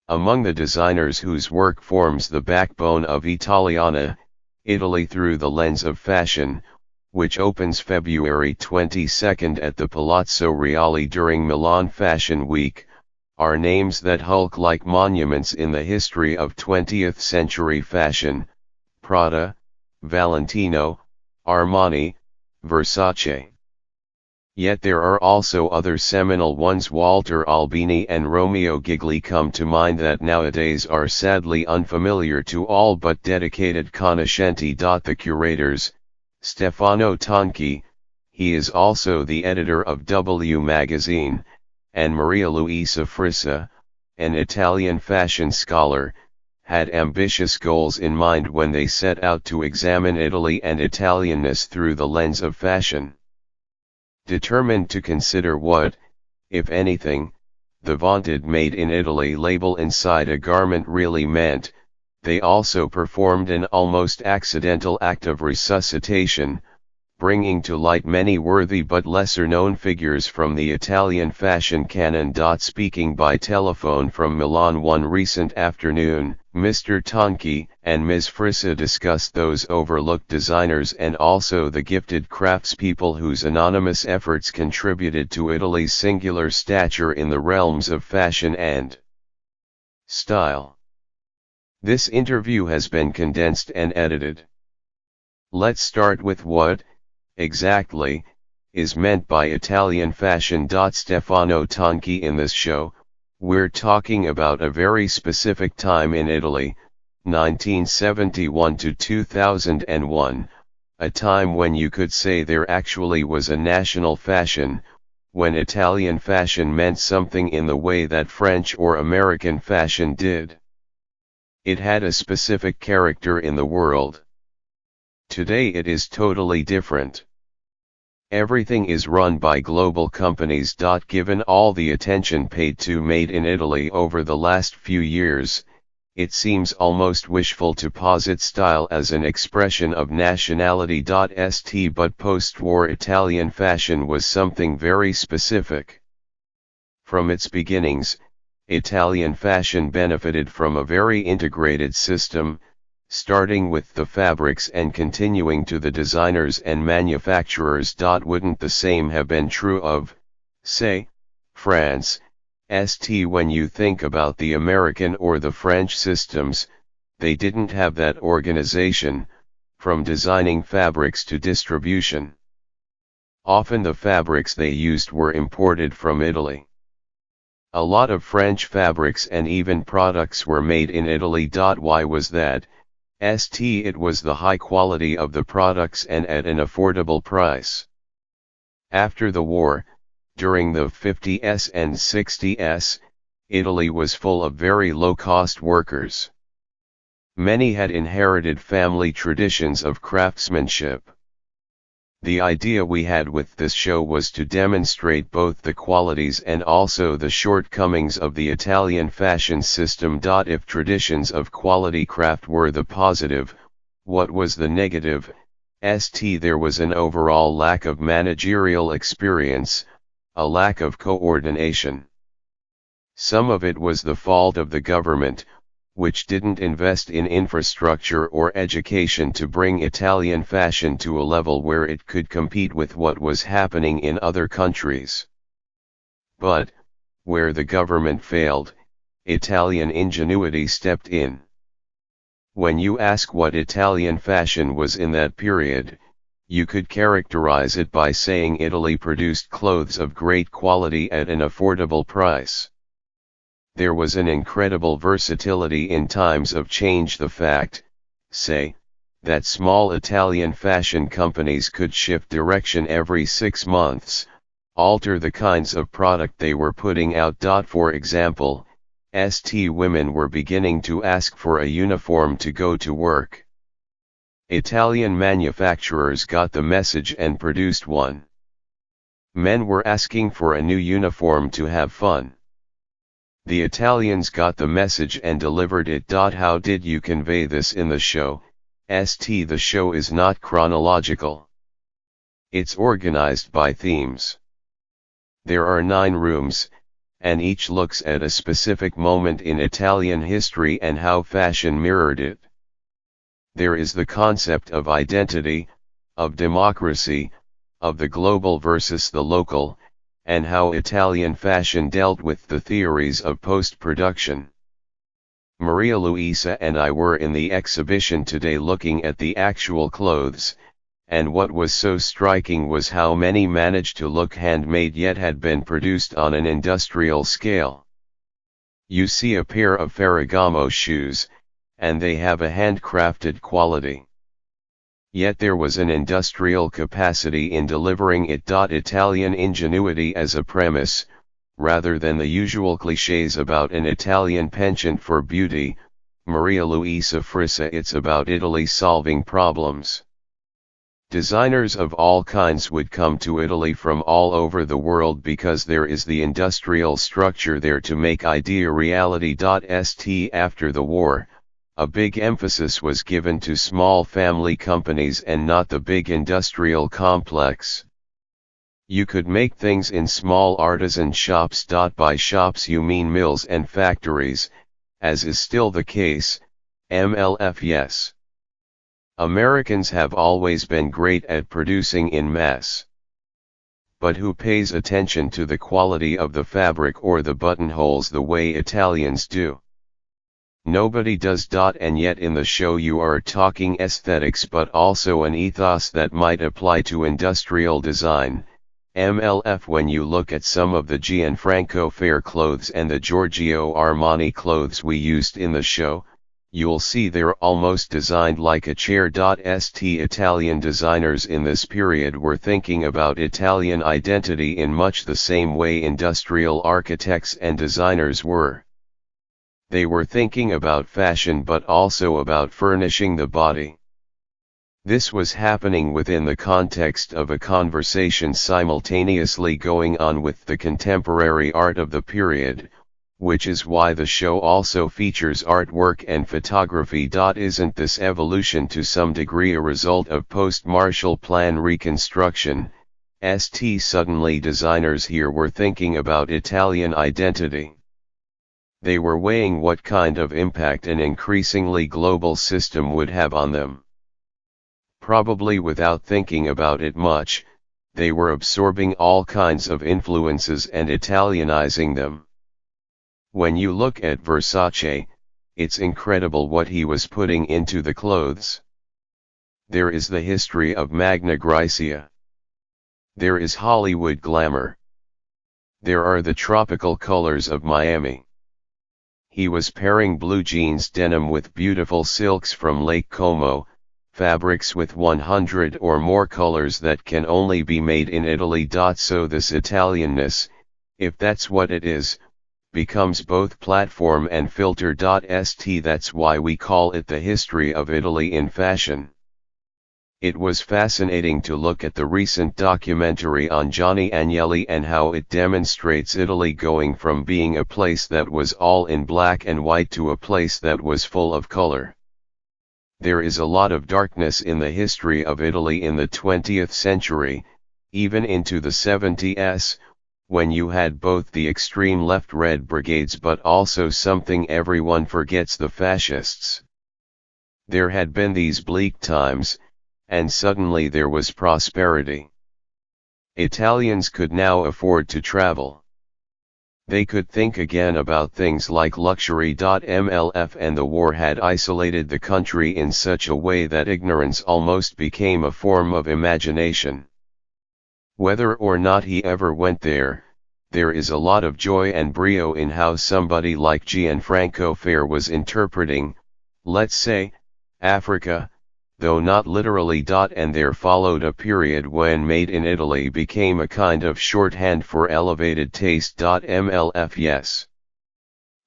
Among the designers whose work forms the backbone of Italiana, Italy through the lens of fashion, which opens February 22 at the Palazzo Reale during Milan Fashion Week, are names that hulk like monuments in the history of 20th century fashion: Prada, Valentino, Armani, Versace. Yet there are also other seminal ones. Walter Albini and Romeo Gigli come to mind that nowadays are sadly unfamiliar to all but dedicated conoscenti. The curators, Stefano Tonchi, he is also the editor of W Magazine, and Maria Luisa Frissa, an Italian fashion scholar, had ambitious goals in mind when they set out to examine Italy and Italianness through the lens of fashion. Determined to consider what, if anything, the vaunted "Made in Italy" label inside a garment really meant, they also performed an almost accidental act of resuscitation, bringing to light many worthy but lesser-known figures from the Italian fashion canon. Speaking by telephone from Milan one recent afternoon, Mr. Tonchi and Ms. Frissa discussed those overlooked designers and also the gifted craftspeople whose anonymous efforts contributed to Italy's singular stature in the realms of fashion and style. This interview has been condensed and edited. Let's start with what, exactly, is meant by Italian fashion. Stefano Tonchi: in this show, we're talking about a very specific time in Italy, 1971 to 2001, a time when you could say there actually was a national fashion, when Italian fashion meant something in the way that French or American fashion did. It had a specific character in the world. Today it is totally different. Everything is run by global companies. Given all the attention paid to Made in Italy over the last few years, it seems almost wishful to posit style as an expression of nationality. But post-war Italian fashion was something very specific. From its beginnings, Italian fashion benefited from a very integrated system, starting with the fabrics and continuing to the designers and manufacturers. Wouldn't the same have been true of, say, France? When you think about the American or the French systems, they didn't have that organization, from designing fabrics to distribution. Often the fabrics they used were imported from Italy. A lot of French fabrics and even products were made in Italy. Why was that? It was the high quality of the products and at an affordable price. After the war, during the 50s and 60s, Italy was full of very low-cost workers. Many had inherited family traditions of craftsmanship. The idea we had with this show was to demonstrate both the qualities and also the shortcomings of the Italian fashion system. If traditions of quality craft were the positive, what was the negative? There was an overall lack of managerial experience, a lack of coordination. Some of it was the fault of the government, which didn't invest in infrastructure or education to bring Italian fashion to a level where it could compete with what was happening in other countries. But, where the government failed, Italian ingenuity stepped in. When you ask what Italian fashion was in that period, you could characterize it by saying Italy produced clothes of great quality at an affordable price. There was an incredible versatility in times of change. The fact, say, that small Italian fashion companies could shift direction every 6 months, alter the kinds of product they were putting out. For example, women were beginning to ask for a uniform to go to work. Italian manufacturers got the message and produced one. Men were asking for a new uniform to have fun. The Italians got the message and delivered it. How did you convey this in the show? The show is not chronological. It's organized by themes. There are 9 rooms, and each looks at a specific moment in Italian history and how fashion mirrored it. There is the concept of identity, of democracy, of the global versus the local, and how Italian fashion dealt with the theories of post-production. Maria Luisa and I were in the exhibition today looking at the actual clothes, and what was so striking was how many managed to look handmade yet had been produced on an industrial scale. You see a pair of Ferragamo shoes, and they have a handcrafted quality. Yet there was an industrial capacity in delivering it. Italian ingenuity as a premise, rather than the usual clichés about an Italian penchant for beauty. Maria Luisa Frissa, it's about Italy solving problems. Designers of all kinds would come to Italy from all over the world because there is the industrial structure there to make idea reality. After the war, a big emphasis was given to small family companies and not the big industrial complex. You could make things in small artisan shops. By shops you mean mills and factories, as is still the case. MLF yes. Americans have always been great at producing in mass. But who pays attention to the quality of the fabric or the buttonholes the way Italians do? Nobody does. And yet in the show you are talking aesthetics but also an ethos that might apply to industrial design. MLF. When you look at some of the Gianfranco Fair clothes and the Giorgio Armani clothes we used in the show, you'll see they're almost designed like a chair. Italian designers in this period were thinking about Italian identity in much the same way industrial architects and designers were. They were thinking about fashion but also about furnishing the body. This was happening within the context of a conversation simultaneously going on with the contemporary art of the period, which is why the show also features artwork and photography. Isn't this evolution to some degree a result of post-Marshall Plan reconstruction? Suddenly designers here were thinking about Italian identity. They were weighing what kind of impact an increasingly global system would have on them. Probably without thinking about it much, they were absorbing all kinds of influences and Italianizing them. When you look at Versace, it's incredible what he was putting into the clothes. There is the history of Magna Graecia. There is Hollywood glamour. There are the tropical colors of Miami. He was pairing blue jeans denim with beautiful silks from Lake Como, fabrics with 100 or more colors that can only be made in Italy. So this Italianness, if that's what it is, becomes both platform and filter. That's why we call it the history of Italy in fashion. It was fascinating to look at the recent documentary on Gianni Agnelli and how it demonstrates Italy going from being a place that was all in black and white to a place that was full of color. There is a lot of darkness in the history of Italy in the 20th century, even into the 70s, when you had both the extreme left Red Brigades but also something everyone forgets, the fascists. There had been these bleak times, and suddenly there was prosperity. Italians could now afford to travel. They could think again about things like luxury. MLF and the war had isolated the country in such a way that ignorance almost became a form of imagination. Whether or not he ever went there, there is a lot of joy and brio in how somebody like Gianfranco Fair was interpreting, let's say, Africa, though not literally. And there followed a period when Made in Italy became a kind of shorthand for elevated taste. MLF yes.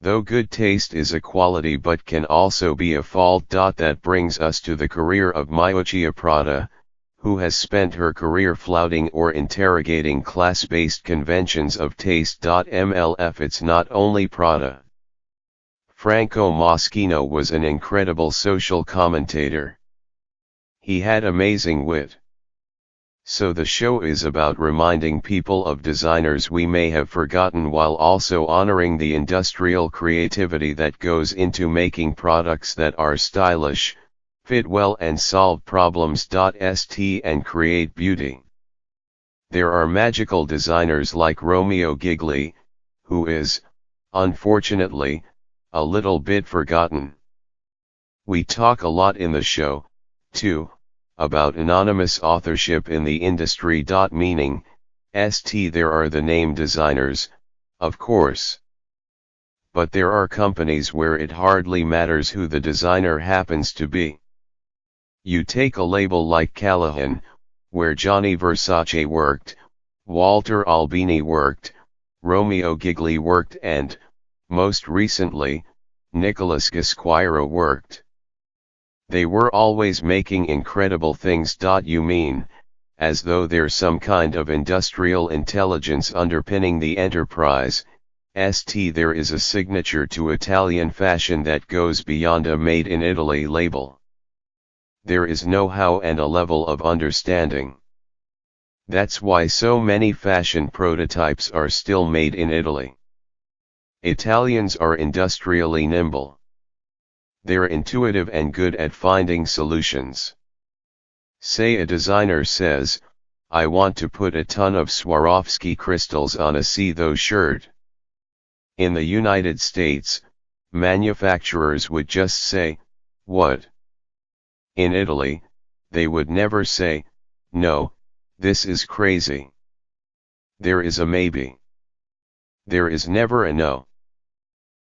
Though good taste is a quality but can also be a fault. That brings us to the career of Miuccia Prada, who has spent her career flouting or interrogating class-based conventions of taste. MLF it's not only Prada. Franco Moschino was an incredible social commentator. He had amazing wit. So the show is about reminding people of designers we may have forgotten while also honoring the industrial creativity that goes into making products that are stylish, fit well and solve problems. St and create beauty. There are magical designers like Romeo Gigli, who is, unfortunately, a little bit forgotten. We talk a lot in the show, too, about anonymous authorship in the industry. Meaning, there are the name designers, of course. But there are companies where it hardly matters who the designer happens to be. You take a label like Callahan, where Gianni Versace worked, Walter Albini worked, Romeo Gigli worked and, most recently, Nicholas Gasquiro worked. They were always making incredible things. You mean, as though there's some kind of industrial intelligence underpinning the enterprise. There is a signature to Italian fashion that goes beyond a Made in Italy label. There is know-how and a level of understanding. That's why so many fashion prototypes are still made in Italy. Italians are industrially nimble. They're intuitive and good at finding solutions. Say a designer says, I want to put a ton of Swarovski crystals on a see those shirt. In the United States, manufacturers would just say, what? In Italy, they would never say, no, this is crazy. There is a maybe. There is never a no.